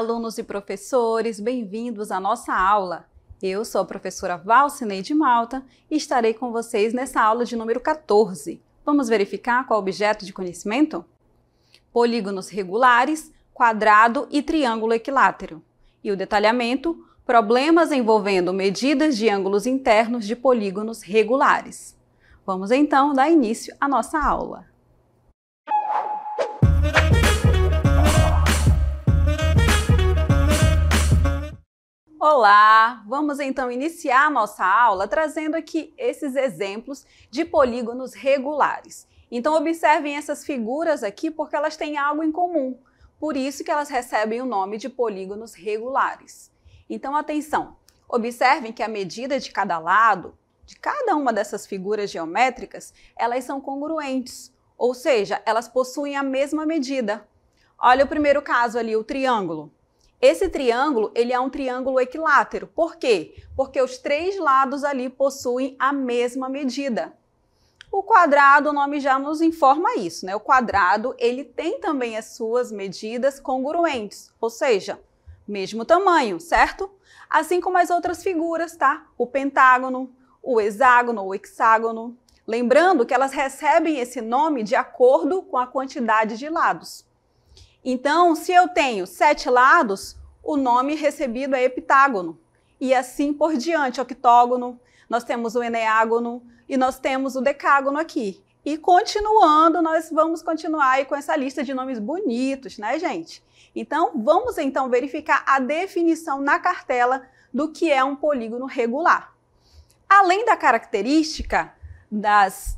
alunos e professores, bem-vindos à nossa aula. Eu sou a professora Valcineide Malta e estarei com vocês nessa aula de número 14. Vamos verificar qual é o objeto de conhecimento? Polígonos regulares, quadrado e triângulo equilátero. E o detalhamento, problemas envolvendo medidas de ângulos internos de polígonos regulares. Vamos então dar início à nossa aula. Olá! Vamos então iniciar a nossa aula trazendo aqui esses exemplos de polígonos regulares. Então observem essas figuras aqui porque elas têm algo em comum, por isso que elas recebem o nome de polígonos regulares. Então atenção, observem que a medida de cada lado, de cada uma dessas figuras geométricas, elas são congruentes, ou seja, elas possuem a mesma medida. Olha o primeiro caso ali, o triângulo. Esse triângulo, ele é um triângulo equilátero. Por quê? Porque os três lados ali possuem a mesma medida. O quadrado, o nome já nos informa isso, né? O quadrado, ele tem também as suas medidas congruentes, ou seja, mesmo tamanho, certo? Assim como as outras figuras, tá? O pentágono, o hexágono, o hexágono. Lembrando que elas recebem esse nome de acordo com a quantidade de lados. Então, se eu tenho 7 lados, o nome recebido é heptágono. E assim por diante, octógono, nós temos o eneágono e nós temos o decágono aqui. E continuando, nós vamos continuar aí com essa lista de nomes bonitos, né, gente? Então, vamos então verificar a definição na cartela do que é um polígono regular. Além da característica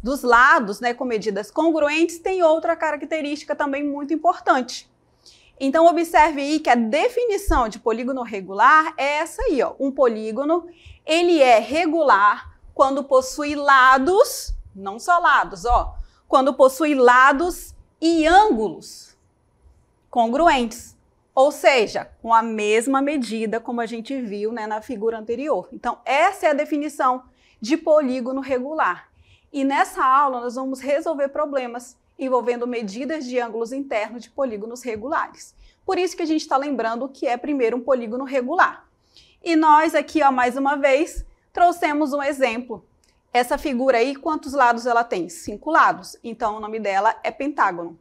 dos lados, né, com medidas congruentes, tem outra característica também muito importante. Então, observe aí que a definição de polígono regular é essa aí, ó. Um polígono, ele é regular quando possui lados, não só lados, ó. Quando possui lados e ângulos congruentes. Ou seja, com a mesma medida como a gente viu, né, na figura anterior. Então, essa é a definição de polígono regular. E nessa aula nós vamos resolver problemas envolvendo medidas de ângulos internos de polígonos regulares. Por isso que a gente está lembrando que é primeiro um polígono regular. E nós aqui, ó, mais uma vez, trouxemos um exemplo. Essa figura aí, quantos lados ela tem? 5 lados. Então, o nome dela é pentágono.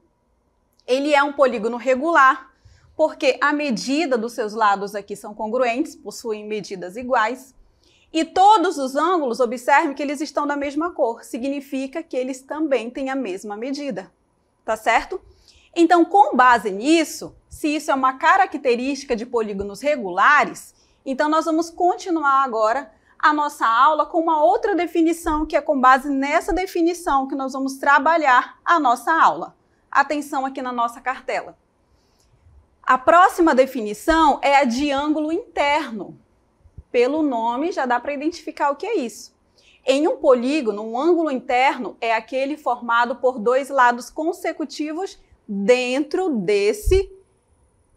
Ele é um polígono regular, porque a medida dos seus lados aqui são congruentes, possuem medidas iguais. E todos os ângulos, observem que eles estão da mesma cor, significa que eles também têm a mesma medida, tá certo? Então, com base nisso, se isso é uma característica de polígonos regulares, então nós vamos continuar agora a nossa aula com uma outra definição, que é com base nessa definição que nós vamos trabalhar a nossa aula. Atenção aqui na nossa cartela. A próxima definição é a de ângulo interno. Pelo nome já dá para identificar o que é isso. Em um polígono, um ângulo interno é aquele formado por 2 lados consecutivos dentro desse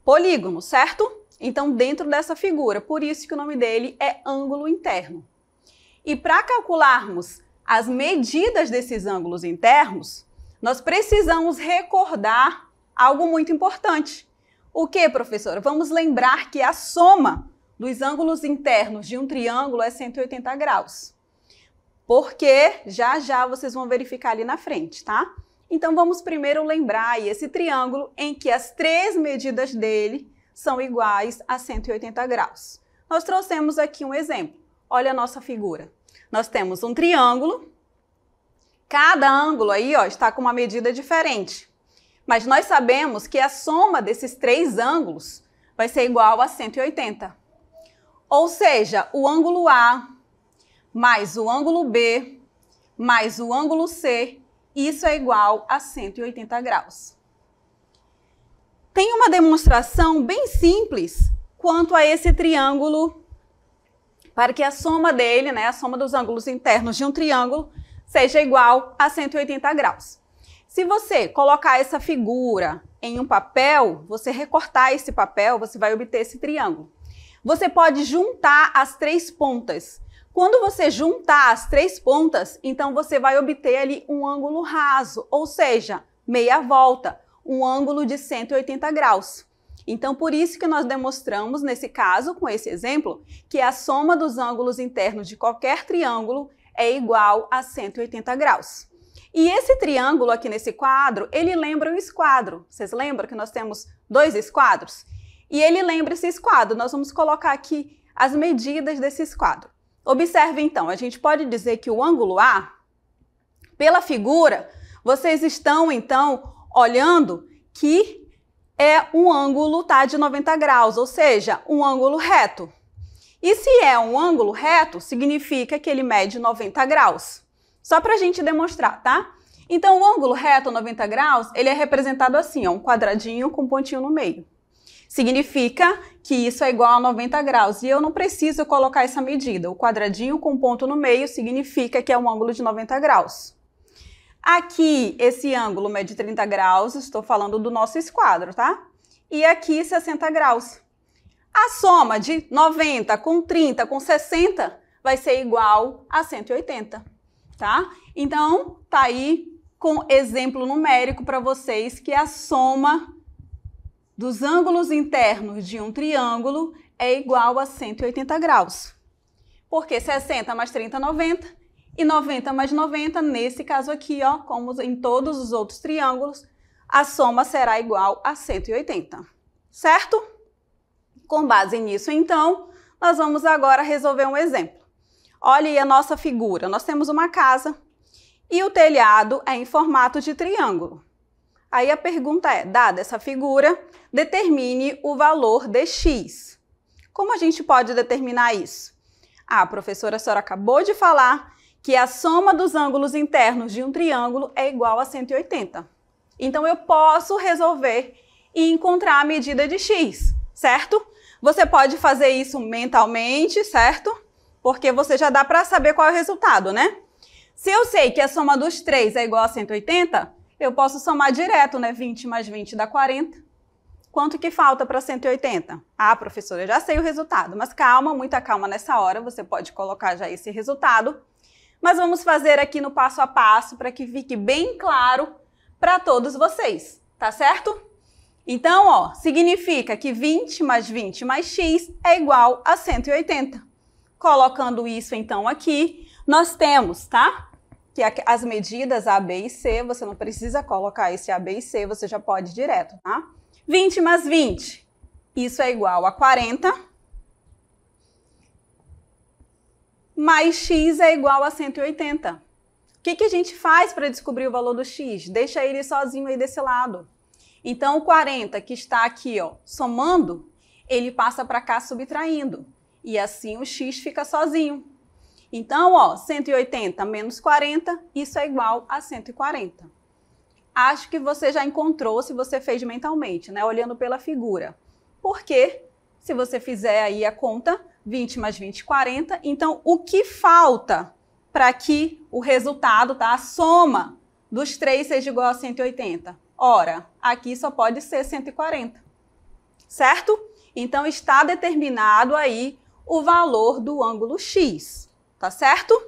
polígono, certo? Então, dentro dessa figura, por isso que o nome dele é ângulo interno. E para calcularmos as medidas desses ângulos internos, nós precisamos recordar algo muito importante. O que, professora? Vamos lembrar que a soma dos ângulos internos de um triângulo é 180 graus. Porque já vocês vão verificar ali na frente, tá? Então vamos primeiro lembrar aí esse triângulo em que as 3 medidas dele são iguais a 180 graus. Nós trouxemos aqui um exemplo. Olha a nossa figura. Nós temos um triângulo. Cada ângulo aí, ó, está com uma medida diferente. Mas nós sabemos que a soma desses 3 ângulos vai ser igual a 180. Ou seja, o ângulo A mais o ângulo B mais o ângulo C, isso é igual a 180 graus. Tem uma demonstração bem simples quanto a esse triângulo, para que a soma dele, né, a soma dos ângulos internos de um triângulo, seja igual a 180 graus. Se você colocar essa figura em um papel, você recortar esse papel, você vai obter esse triângulo. Você pode juntar as 3 pontas. Quando você juntar as 3 pontas, então você vai obter ali um ângulo raso, ou seja, meia volta, um ângulo de 180 graus. Então, por isso que nós demonstramos, nesse caso, com esse exemplo, que a soma dos ângulos internos de qualquer triângulo é igual a 180 graus. E esse triângulo aqui nesse quadro, ele lembra o esquadro. Vocês lembram que nós temos 2 esquadros? E ele lembra esse esquadro. Nós vamos colocar aqui as medidas desse esquadro. Observe então, a gente pode dizer que o ângulo A, pela figura, vocês estão então olhando que é um ângulo, tá, de 90 graus, ou seja, um ângulo reto. E se é um ângulo reto, significa que ele mede 90 graus. Só para a gente demonstrar, tá? Então, o ângulo reto 90 graus, ele é representado assim, ó, um quadradinho com um pontinho no meio. Significa que isso é igual a 90 graus. E eu não preciso colocar essa medida. O quadradinho com ponto no meio significa que é um ângulo de 90 graus. Aqui, esse ângulo mede 30 graus, estou falando do nosso esquadro, tá? E aqui, 60 graus. A soma de 90 com 30 com 60 vai ser igual a 180, tá? Então, tá aí com exemplo numérico para vocês que a soma dos ângulos internos de um triângulo é igual a 180 graus. Porque 60 mais 30, 90. E 90 mais 90, nesse caso aqui, ó, como em todos os outros triângulos, a soma será igual a 180, certo? Com base nisso, então, nós vamos agora resolver um exemplo. Olha aí a nossa figura. Nós temos uma casa e o telhado é em formato de triângulo. Aí a pergunta é, dada essa figura, determine o valor de x. Como a gente pode determinar isso? Ah, professora, a senhora acabou de falar que a soma dos ângulos internos de um triângulo é igual a 180. Então, eu posso resolver e encontrar a medida de x, certo? Você pode fazer isso mentalmente, certo? Porque você já dá para saber qual é o resultado, né? Se eu sei que a soma dos 3 é igual a 180, eu posso somar direto, né? 20 mais 20 dá 40. Quanto que falta para 180? Ah, professora, eu já sei o resultado. Mas calma, muita calma nessa hora. Você pode colocar já esse resultado. Mas vamos fazer aqui no passo a passo para que fique bem claro para todos vocês, tá certo? Então, ó, significa que 20 mais 20 mais x é igual a 180. Colocando isso, então, aqui, nós temos, tá? Que as medidas A, B e C, você não precisa colocar esse A, B e C, você já pode ir direto, tá? 20 mais 20, isso é igual a 40. Mais x é igual a 180. O que a gente faz para descobrir o valor do x? Deixa ele sozinho aí desse lado. Então, o 40 que está aqui, ó, somando, ele passa para cá subtraindo. E assim o x fica sozinho. Então, ó, 180 menos 40, isso é igual a 140. Acho que você já encontrou se você fez mentalmente, né? Olhando pela figura. Porque, se você fizer aí a conta, 20 mais 20, 40. Então, o que falta para que o resultado, tá? A soma dos 3 seja igual a 180? Ora, aqui só pode ser 140, certo? Então, está determinado aí o valor do ângulo x, tá certo?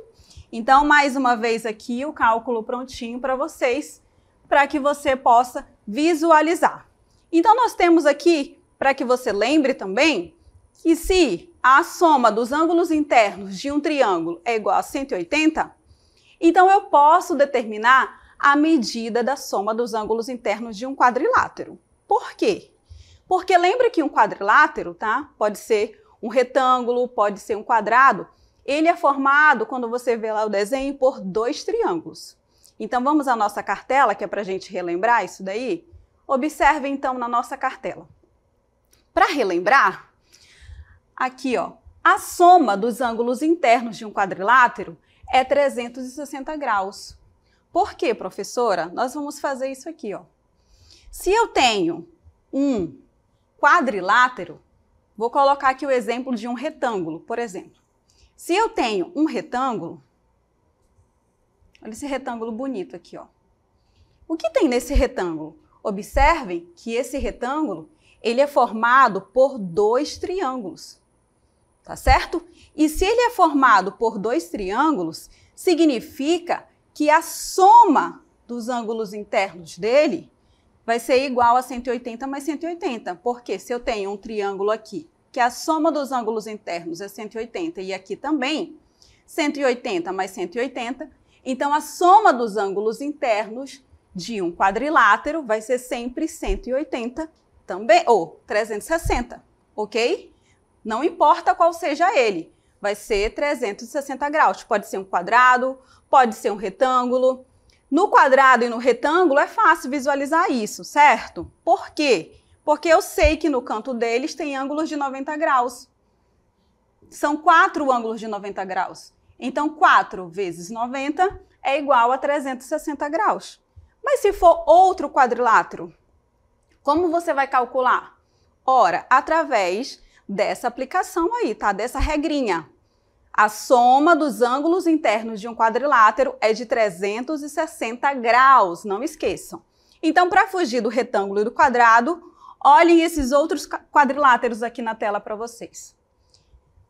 Então, mais uma vez aqui, o cálculo prontinho para vocês, para que você possa visualizar. Então, nós temos aqui, para que você lembre também, que se a soma dos ângulos internos de um triângulo é igual a 180, então eu posso determinar a medida da soma dos ângulos internos de um quadrilátero. Por quê? Porque lembra que um quadrilátero, tá? Pode ser um retângulo, pode ser um quadrado. Ele é formado, quando você vê lá o desenho, por 2 triângulos. Então vamos à nossa cartela, que é para a gente relembrar isso daí? Observe então na nossa cartela. Para relembrar, aqui, ó, a soma dos ângulos internos de um quadrilátero é 360 graus. Por quê, professora? Nós vamos fazer isso aqui, ó. Se eu tenho um quadrilátero, vou colocar aqui o exemplo de um retângulo, por exemplo. Se eu tenho um retângulo, olha esse retângulo bonito aqui, ó. O que tem nesse retângulo? Observem que esse retângulo, ele é formado por 2 triângulos. Tá certo? E se ele é formado por 2 triângulos, significa que a soma dos ângulos internos dele vai ser igual a 180 mais 180. Porque se eu tenho um triângulo aqui, que a soma dos ângulos internos é 180 e aqui também, 180 mais 180, então a soma dos ângulos internos de um quadrilátero vai ser sempre 180 também, ou 360, ok? Não importa qual seja ele, vai ser 360 graus. Pode ser um quadrado, pode ser um retângulo. No quadrado e no retângulo é fácil visualizar isso, certo? Por quê? Porque eu sei que no canto deles tem ângulos de 90 graus. São 4 ângulos de 90 graus. Então, 4 vezes 90 é igual a 360 graus. Mas se for outro quadrilátero, como você vai calcular? Ora, através dessa aplicação aí, tá? Dessa regrinha. A soma dos ângulos internos de um quadrilátero é de 360 graus, não esqueçam. Então, para fugir do retângulo e do quadrado, olhem esses outros quadriláteros aqui na tela para vocês.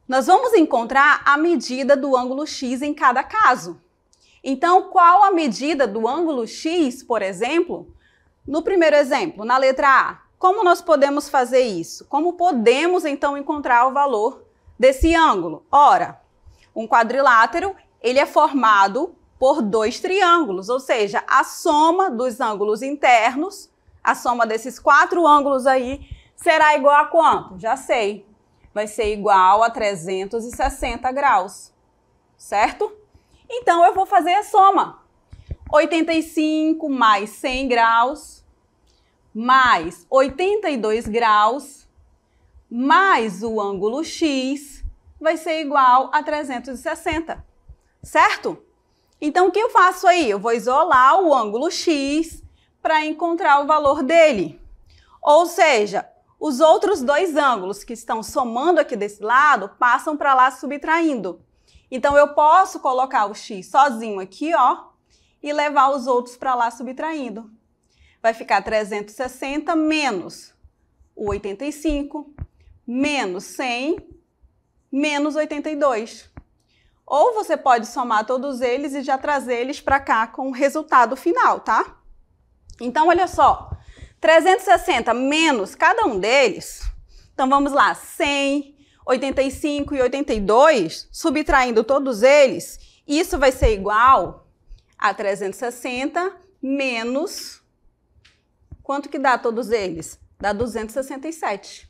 Nós vamos encontrar a medida do ângulo x em cada caso. Então, qual a medida do ângulo x, por exemplo? No primeiro exemplo, na letra A, como nós podemos fazer isso? Como podemos, então, encontrar o valor desse ângulo? Ora, um quadrilátero, ele é formado por 2 triângulos, ou seja, a soma dos ângulos internos, a soma desses 4 ângulos aí, será igual a quanto? Já sei. Vai ser igual a 360 graus, certo? Então, eu vou fazer a soma. 85 mais 100 graus, mais 82 graus, mais o ângulo x, vai ser igual a 360, certo? Então, o que eu faço aí? Eu vou isolar o ângulo x para encontrar o valor dele. Ou seja, os outros 2 ângulos que estão somando aqui desse lado passam para lá subtraindo. Então, eu posso colocar o x sozinho aqui, ó, e levar os outros para lá subtraindo. Vai ficar 360 menos o 85, menos 100, menos 82. Ou você pode somar todos eles e já trazer eles para cá com o resultado final, tá? Então, olha só, 360 menos cada um deles, então vamos lá, 100, 85 e 82, subtraindo todos eles, isso vai ser igual a 360 menos, quanto que dá todos eles? Dá 267.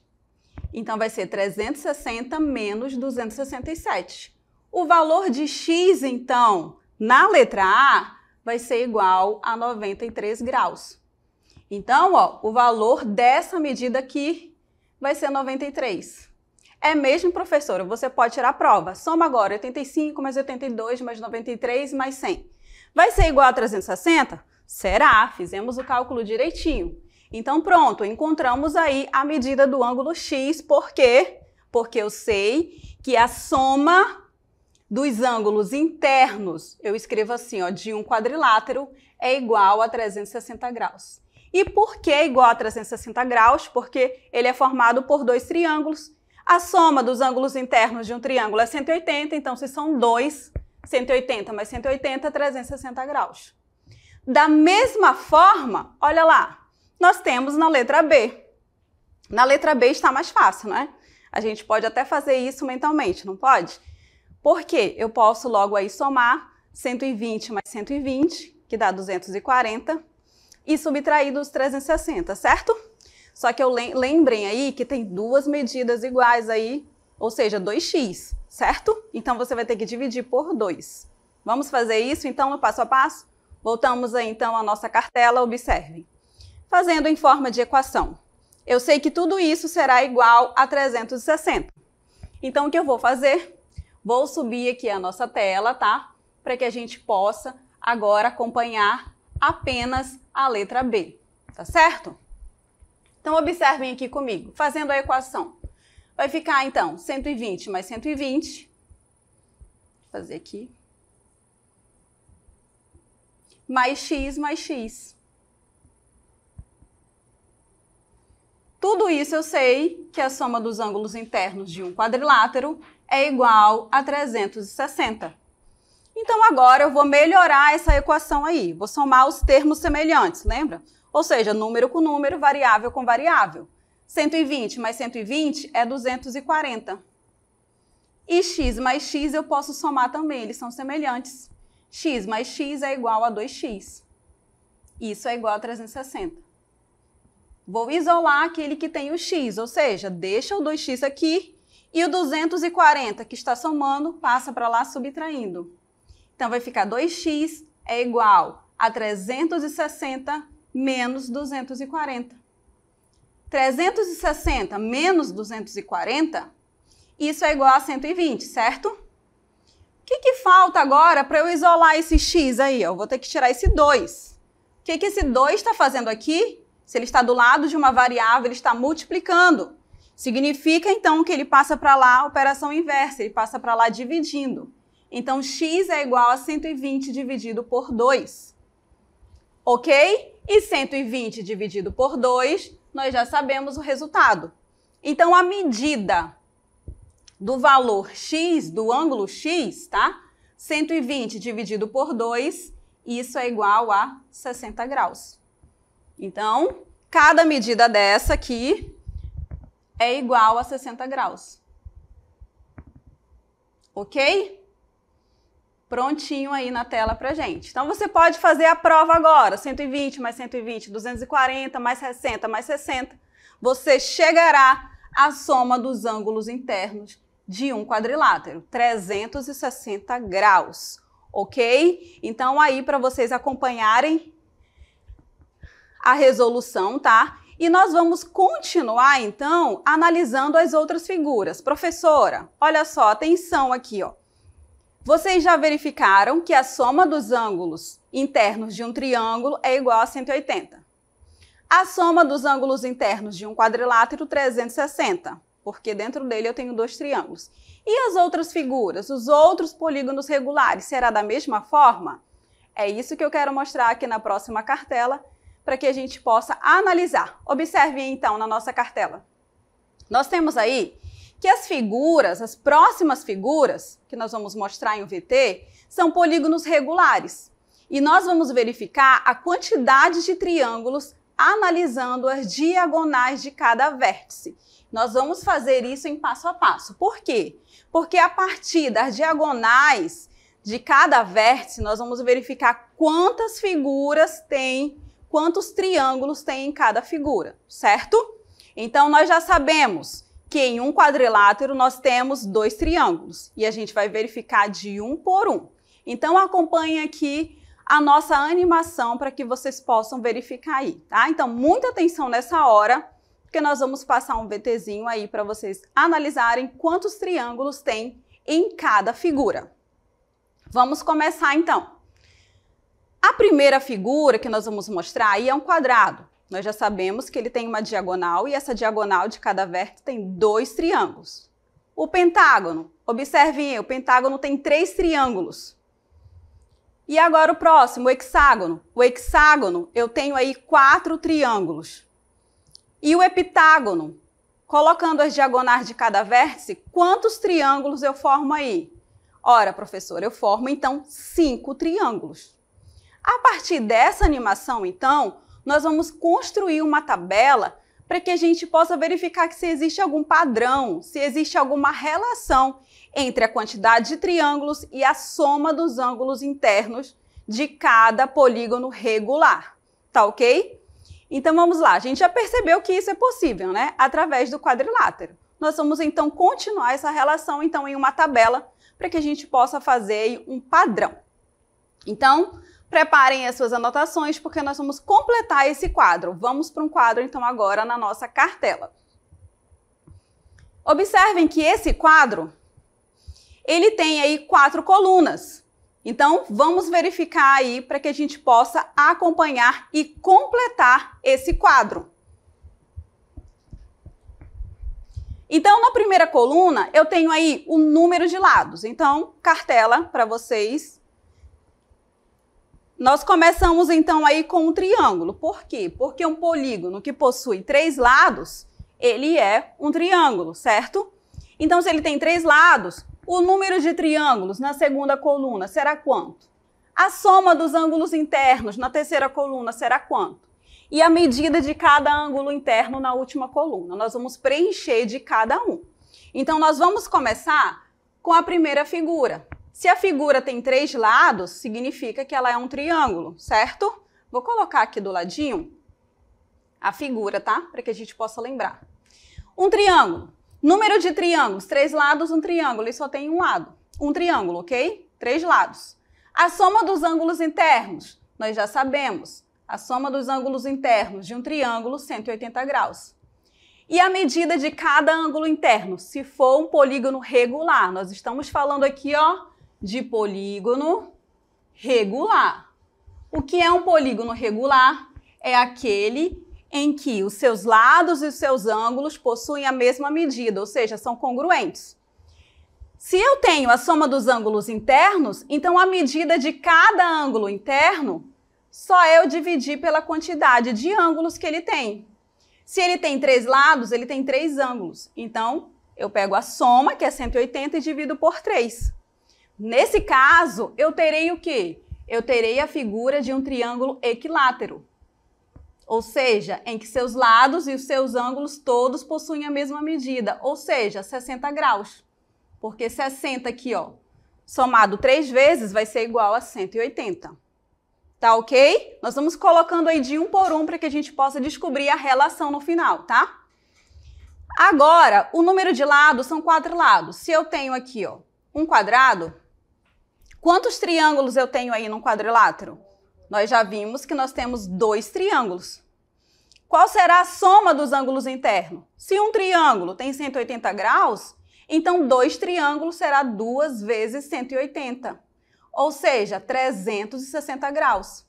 Então, vai ser 360 menos 267. O valor de x, então, na letra A, vai ser igual a 93 graus. Então, ó, o valor dessa medida aqui vai ser 93. É mesmo, professora? Você pode tirar a prova. Soma agora 85 mais 82 mais 93 mais 100. Vai ser igual a 360? Será? Fizemos o cálculo direitinho. Então, pronto, encontramos aí a medida do ângulo x. Por quê? Porque eu sei que a soma dos ângulos internos, eu escrevo assim, ó, de um quadrilátero, é igual a 360 graus. E por que igual a 360 graus? Porque ele é formado por 2 triângulos. A soma dos ângulos internos de um triângulo é 180, então se são 2, 180 mais 180, 360 graus. Da mesma forma, olha lá, nós temos na letra B. Na letra B está mais fácil, né? A gente pode até fazer isso mentalmente, não pode? Por quê? Eu posso logo aí somar 120 mais 120, que dá 240, e subtrair dos 360, certo? Só que lembrem aí que tem 2 medidas iguais aí, ou seja, 2x, certo? Então, você vai ter que dividir por 2. Vamos fazer isso, então, no passo a passo? Voltamos aí, então, à nossa cartela, observem. Fazendo em forma de equação. Eu sei que tudo isso será igual a 360. Então, o que eu vou fazer? Vou subir aqui a nossa tela, tá? Para que a gente possa agora acompanhar apenas a letra B, tá certo? Então, observem aqui comigo, fazendo a equação. Vai ficar, então, 120 mais 120. Vou fazer aqui. Mais x. Tudo isso eu sei que a soma dos ângulos internos de um quadrilátero é igual a 360. Então, agora eu vou melhorar essa equação aí. Vou somar os termos semelhantes, lembra? Ou seja, número com número, variável com variável. 120 mais 120 é 240. E x mais x eu posso somar também, eles são semelhantes. X mais x é igual a 2x. Isso é igual a 360. Vou isolar aquele que tem o x, ou seja, deixa o 2x aqui e o 240 que está somando passa para lá subtraindo. Então vai ficar 2x é igual a 360 menos 240. 360 menos 240, isso é igual a 120, certo? O que falta agora para eu isolar esse x aí? Eu vou ter que tirar esse 2. O que esse 2 está fazendo aqui? Se ele está do lado de uma variável, ele está multiplicando. Significa, então, que ele passa para lá a operação inversa, ele passa para lá dividindo. Então, x é igual a 120 dividido por 2. Ok? E 120 dividido por 2, nós já sabemos o resultado. Então, a medida do valor x, do ângulo x, tá? 120 dividido por 2, isso é igual a 60 graus. Então, cada medida dessa aqui é igual a 60 graus. Ok? Prontinho aí na tela pra gente. Então, você pode fazer a prova agora. 120 mais 120, 240 mais 60 mais 60. Você chegará à soma dos ângulos internos de um quadrilátero. 360 graus. Ok? Então, aí para vocês acompanharem a resolução, tá? E nós vamos continuar, então, analisando as outras figuras. Professora, olha só, atenção aqui, ó. Vocês já verificaram que a soma dos ângulos internos de um triângulo é igual a 180. A soma dos ângulos internos de um quadrilátero, 360, porque dentro dele eu tenho dois triângulos. E as outras figuras, os outros polígonos regulares, será da mesma forma? É isso que eu quero mostrar aqui na próxima cartela, para que a gente possa analisar. Observe então na nossa cartela. Nós temos aí que as figuras, as próximas figuras, que nós vamos mostrar em um VT, são polígonos regulares. E nós vamos verificar a quantidade de triângulos analisando as diagonais de cada vértice. Nós vamos fazer isso em passo a passo. Por quê? Porque a partir das diagonais de cada vértice, nós vamos verificar quantas figuras tem, quantos triângulos tem em cada figura, certo? Então, nós já sabemos que em um quadrilátero nós temos dois triângulos e a gente vai verificar de um por um. Então, acompanhe aqui a nossa animação para que vocês possam verificar aí, tá? Então, muita atenção nessa hora, porque nós vamos passar um VTzinho aí para vocês analisarem quantos triângulos tem em cada figura. Vamos começar então. A primeira figura que nós vamos mostrar aí é um quadrado. Nós já sabemos que ele tem uma diagonal e essa diagonal de cada vértice tem dois triângulos. O pentágono, observem aí, o pentágono tem 3 triângulos. E agora o próximo, o hexágono. O hexágono, eu tenho aí 4 triângulos. E o heptágono, colocando as diagonais de cada vértice, quantos triângulos eu formo aí? Ora, professora, eu formo então 5 triângulos. A partir dessa animação, então, nós vamos construir uma tabela para que a gente possa verificar se existe algum padrão, se existe alguma relação entre a quantidade de triângulos e a soma dos ângulos internos de cada polígono regular. Tá ok? Então vamos lá, a gente já percebeu que isso é possível, né? Através do quadrilátero. Nós vamos então continuar essa relação então em uma tabela para que a gente possa fazer um padrão. Então, preparem as suas anotações, porque nós vamos completar esse quadro. Vamos para um quadro, então, agora na nossa cartela. Observem que esse quadro, ele tem aí 4 colunas. Então, vamos verificar aí para que a gente possa acompanhar e completar esse quadro. Então, na primeira coluna, eu tenho aí o número de lados. Então, cartela para vocês. Nós começamos então aí com um triângulo. Por quê? Porque um polígono que possui 3 lados, ele é um triângulo, certo? Então, se ele tem 3 lados, o número de triângulos na segunda coluna será quanto? A soma dos ângulos internos na terceira coluna será quanto? e a medida de cada ângulo interno na última coluna. Nós vamos preencher de cada um. Então, nós vamos começar com a primeira figura. Se a figura tem 3 lados, significa que ela é um triângulo, certo? Vou colocar aqui do ladinho a figura, tá? Para que a gente possa lembrar. Um triângulo. Número de triângulos, 3 lados, um triângulo. Ele só tem um lado. Um triângulo, ok? 3 lados. A soma dos ângulos internos, nós já sabemos. A soma dos ângulos internos de um triângulo, 180 graus. E a medida de cada ângulo interno, se for um polígono regular. Nós estamos falando aqui, ó, de polígono regular. O que é um polígono regular? É aquele em que os seus lados e os seus ângulos possuem a mesma medida, ou seja, são congruentes. Se eu tenho a soma dos ângulos internos, então a medida de cada ângulo interno, só eu dividir pela quantidade de ângulos que ele tem. Se ele tem 3 lados, ele tem 3 ângulos. Então, eu pego a soma, que é 180, e divido por 3. Nesse caso, eu terei o quê? Eu terei a figura de um triângulo equilátero. Ou seja, em que seus lados e os seus ângulos todos possuem a mesma medida, ou seja, 60 graus. Porque 60 aqui, ó, somado 3 vezes, vai ser igual a 180. Tá ok? Nós vamos colocando aí de um por um para que a gente possa descobrir a relação no final, tá? Agora, o número de lados são 4 lados. Se eu tenho aqui, ó, um quadrado, quantos triângulos eu tenho aí num quadrilátero? Nós já vimos que nós temos 2 triângulos. Qual será a soma dos ângulos internos? Se um triângulo tem 180 graus, então 2 triângulos será 2 vezes 180. Ou seja, 360 graus.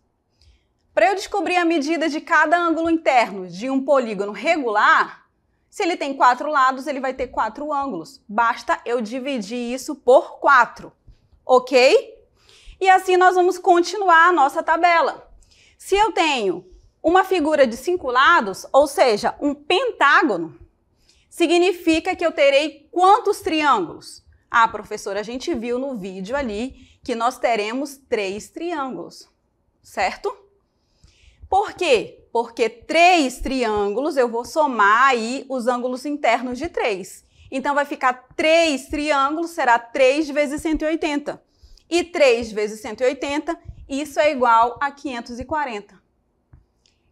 Para eu descobrir a medida de cada ângulo interno de um polígono regular, se ele tem 4 lados, ele vai ter 4 ângulos. Basta eu dividir isso por 4, ok? E assim nós vamos continuar a nossa tabela. Se eu tenho uma figura de 5 lados, ou seja, um pentágono, significa que eu terei quantos triângulos? Ah, professora, a gente viu no vídeo ali que nós teremos 3 triângulos, certo? Por quê? Porque 3 triângulos, eu vou somar aí os ângulos internos de 3. Então, vai ficar 3 triângulos, será 3 vezes 180. E 3 vezes 180, isso é igual a 540.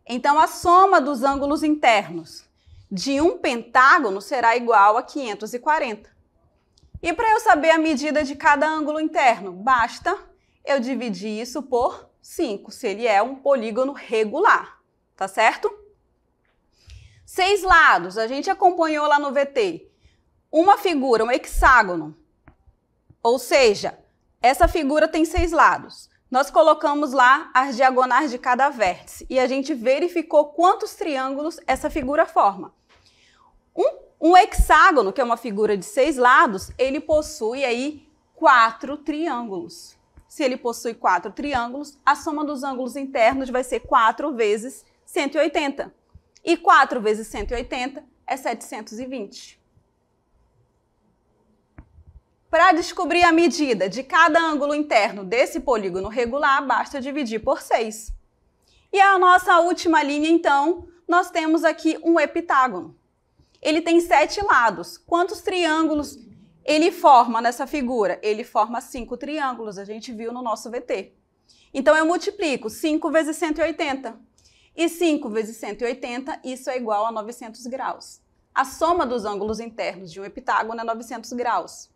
Então, a soma dos ângulos internos de um pentágono será igual a 540. E para eu saber a medida de cada ângulo interno, basta eu dividir isso por 5, se ele é um polígono regular, tá certo? 6 lados, a gente acompanhou lá no VT. Uma figura, um hexágono, ou seja, essa figura tem 6 lados. Nós colocamos lá as diagonais de cada vértice e a gente verificou quantos triângulos essa figura forma. Um hexágono, que é uma figura de 6 lados, ele possui aí 4 triângulos. Se ele possui 4 triângulos, a soma dos ângulos internos vai ser 4 vezes 180. E 4 vezes 180 é 720. Para descobrir a medida de cada ângulo interno desse polígono regular, basta dividir por 6. E a nossa última linha, então, nós temos aqui um heptágono. Ele tem 7 lados. Quantos triângulos ele forma nessa figura? Ele forma 5 triângulos, a gente viu no nosso VT. Então, eu multiplico 5 vezes 180. E 5 vezes 180, isso é igual a 900 graus. A soma dos ângulos internos de um heptágono é 900 graus.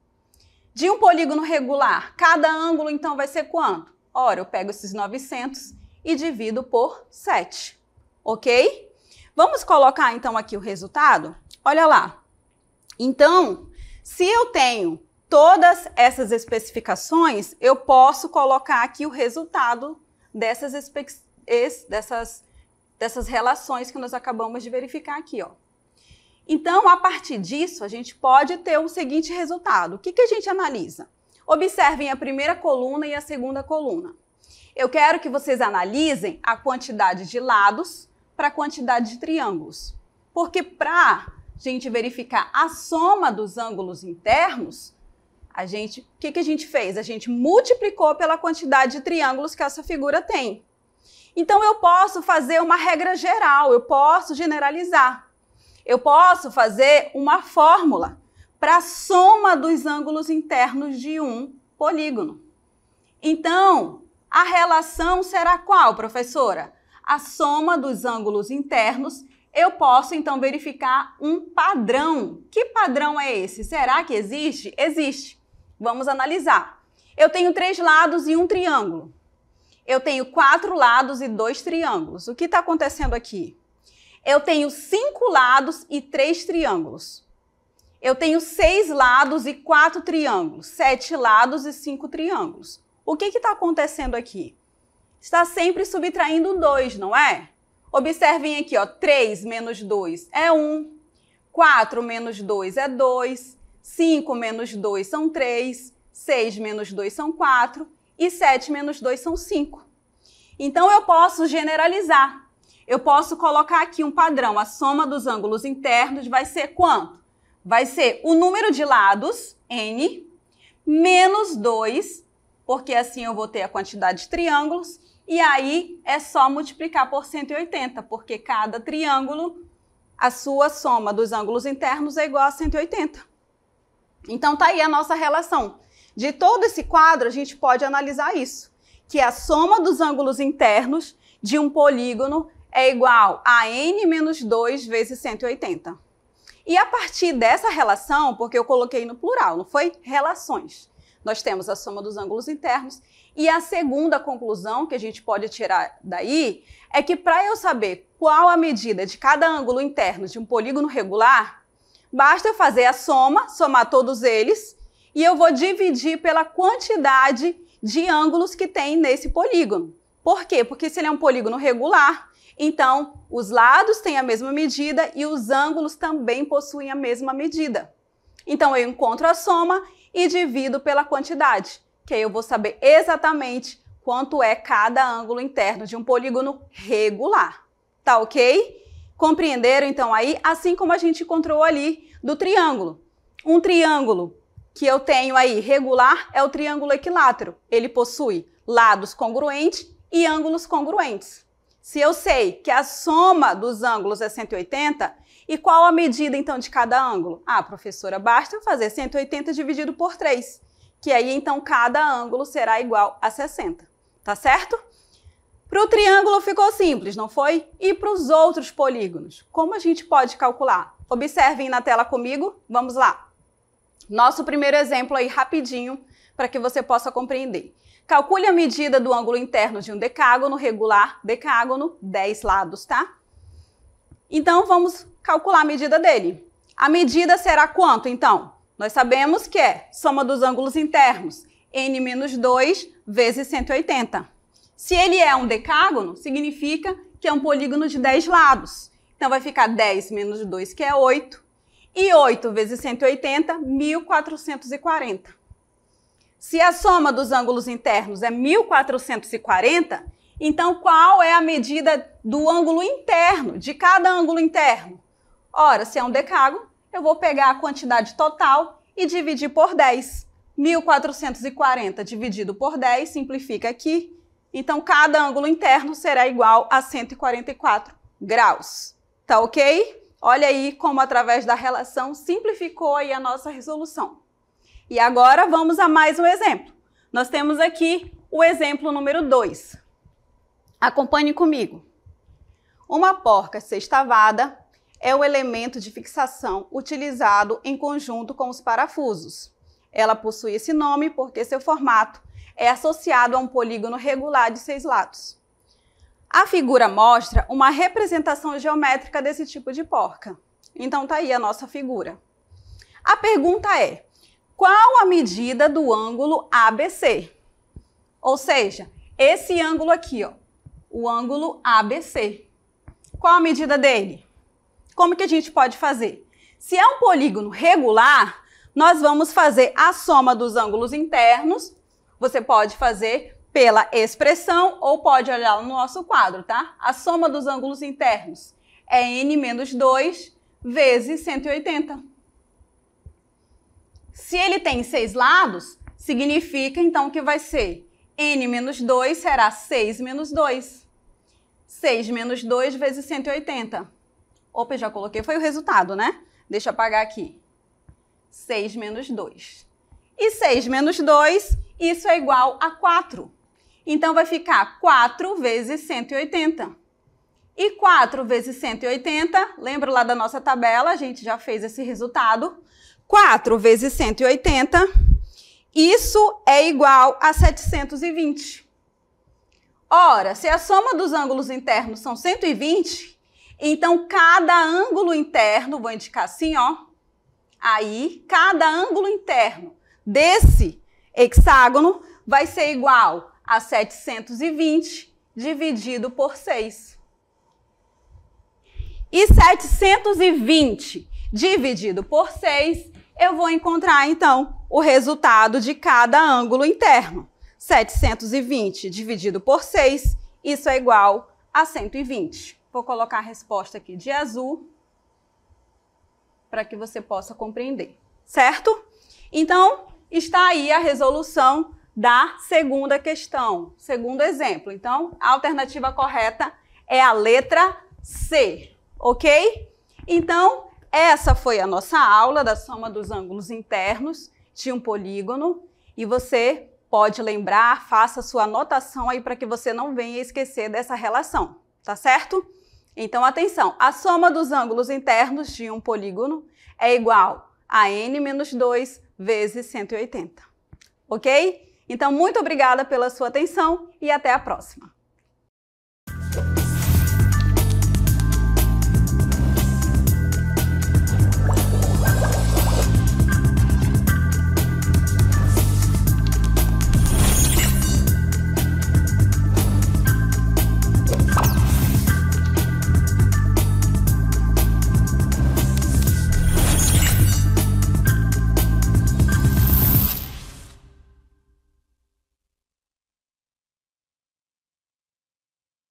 De um polígono regular, cada ângulo, então, vai ser quanto? Ora, eu pego esses 900 e divido por 7, ok? Vamos colocar, então, aqui o resultado? Olha lá. Então, se eu tenho todas essas especificações, eu posso colocar aqui o resultado dessas relações que nós acabamos de verificar aqui, ó. Então, a partir disso, a gente pode ter o seguinte resultado. O que que a gente analisa? Observem a primeira coluna e a segunda coluna. Eu quero que vocês analisem a quantidade de lados para a quantidade de triângulos. Porque para a gente verificar a soma dos ângulos internos, o que que a gente fez? A gente multiplicou pela quantidade de triângulos que essa figura tem. Então, eu posso fazer uma regra geral, eu posso generalizar. Eu posso fazer uma fórmula para a soma dos ângulos internos de um polígono. Então, a relação será qual, professora? A soma dos ângulos internos. Eu posso, então, verificar um padrão. Que padrão é esse? Será que existe? Existe. Vamos analisar. Eu tenho 3 lados e um triângulo. Eu tenho 4 lados e 2 triângulos. O que está acontecendo aqui? Eu tenho 5 lados e 3 triângulos. Eu tenho 6 lados e 4 triângulos. 7 lados e 5 triângulos. O que está acontecendo aqui? Está sempre subtraindo 2, não é? Observem aqui, ó, 3 menos 2 é 1, 4 menos 2 é 2, 5 menos 2 são 3, 6 menos 2 são 4 e 7 menos 2 são 5. Então, eu posso generalizar. Eu posso colocar aqui um padrão. A soma dos ângulos internos vai ser quanto? Vai ser o número de lados, n, menos 2, porque assim eu vou ter a quantidade de triângulos, e aí é só multiplicar por 180, porque cada triângulo, a sua soma dos ângulos internos é igual a 180. Então, tá aí a nossa relação. De todo esse quadro, a gente pode analisar isso, que a soma dos ângulos internos de um polígono é igual a n menos 2 vezes 180. E a partir dessa relação, porque eu coloquei no plural, não foi? Relações. Nós temos a soma dos ângulos internos. E a segunda conclusão que a gente pode tirar daí é que para eu saber qual a medida de cada ângulo interno de um polígono regular, basta eu fazer a soma, somar todos eles, e eu vou dividir pela quantidade de ângulos que tem nesse polígono. Por quê? Porque se ele é um polígono regular, então os lados têm a mesma medida e os ângulos também possuem a mesma medida. Então eu encontro a soma e divido pela quantidade, que aí eu vou saber exatamente quanto é cada ângulo interno de um polígono regular. Tá ok? Compreenderam então aí? Assim como a gente encontrou ali do triângulo. Um triângulo que eu tenho aí regular é o triângulo equilátero. Ele possui lados congruentes e ângulos congruentes. Se eu sei que a soma dos ângulos é 180, e qual a medida então de cada ângulo? Ah, professora, basta eu fazer 180 dividido por 3, que aí então cada ângulo será igual a 60, tá certo? Para o triângulo ficou simples, não foi? E para os outros polígonos, como a gente pode calcular? Observem na tela comigo, vamos lá. Nosso primeiro exemplo aí rapidinho, para que você possa compreender. Calcule a medida do ângulo interno de um decágono regular, decágono, 10 lados, tá? Então, vamos calcular a medida dele. A medida será quanto, então? Nós sabemos que é soma dos ângulos internos, n menos 2 vezes 180. Se ele é um decágono, significa que é um polígono de 10 lados. Então, vai ficar 10 menos 2, que é 8. E 8 vezes 180, 1440. Se a soma dos ângulos internos é 1440, então qual é a medida do ângulo interno, de cada ângulo interno? Ora, se é um decágono, eu vou pegar a quantidade total e dividir por 10. 1440 dividido por 10, simplifica aqui. Então, cada ângulo interno será igual a 144 graus. Tá ok? Olha aí como, através da relação, simplificou aí a nossa resolução. E agora, vamos a mais um exemplo. Nós temos aqui o exemplo número 2. Acompanhe comigo. Uma porca sextavada é o elemento de fixação utilizado em conjunto com os parafusos. Ela possui esse nome porque seu formato é associado a um polígono regular de 6 lados. A figura mostra uma representação geométrica desse tipo de porca. Então, tá aí a nossa figura. A pergunta é: qual a medida do ângulo ABC? Ou seja, esse ângulo aqui, ó, o ângulo ABC. Qual a medida dele? Como que a gente pode fazer? Se é um polígono regular, nós vamos fazer a soma dos ângulos internos. Você pode fazer pela expressão ou pode olhar no nosso quadro, tá? A soma dos ângulos internos é n menos 2 vezes 180. Se ele tem 6 lados, significa então que vai ser n menos 2 será 6 menos 2. 6 menos 2 vezes 180. Opa, já coloquei, foi o resultado, né? Deixa eu apagar aqui. 6 menos 2. E 6 menos 2, isso é igual a 4. Então, vai ficar 4 vezes 180. E 4 vezes 180, lembra lá da nossa tabela, a gente já fez esse resultado. 4 vezes 180, isso é igual a 720. Ora, se a soma dos ângulos internos são 120, então cada ângulo interno, vou indicar assim, ó, aí, cada ângulo interno desse hexágono vai ser igual a 720 dividido por 6. E 720 dividido por 6, eu vou encontrar, então, o resultado de cada ângulo interno. 720 dividido por 6, isso é igual a 120. Vou colocar a resposta aqui de azul, para que você possa compreender, certo? Então, está aí a resolução da segunda questão, segundo exemplo. Então, a alternativa correta é a letra C, ok? Então, essa foi a nossa aula da soma dos ângulos internos de um polígono e você pode lembrar, faça sua anotação aí para que você não venha esquecer dessa relação, tá certo? Então, atenção, a soma dos ângulos internos de um polígono é igual a n menos 2 vezes 180, ok? Então, muito obrigada pela sua atenção e até a próxima.